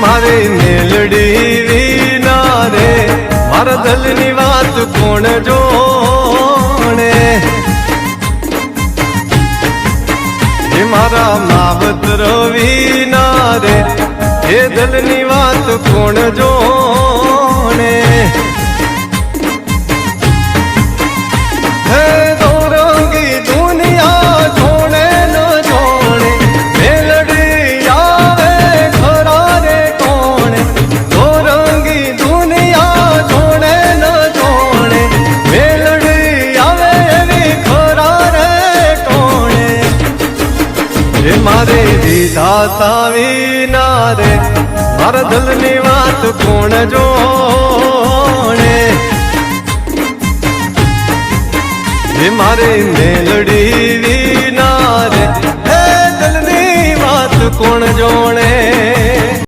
મારી મેલડી વિના રે મારા દિલની વાત કોણ જોણે એ મારા માવતર વિના રે એ દિલની વાત કોણ જોણે હે દોરંગી દુનિયા જોણે ન જોણે મેલડી આવે ખરા રે કોણે દોરંગી દુનિયા જોણે ન જોણે મેલડી આવે એવી ખરા રે કોણે એ મારે વિધાતા વિના રે મારા દિલની વાત કોણ જોણે એ મારે મેલડી વિના રે હે દિલની વાત કોણ જોણે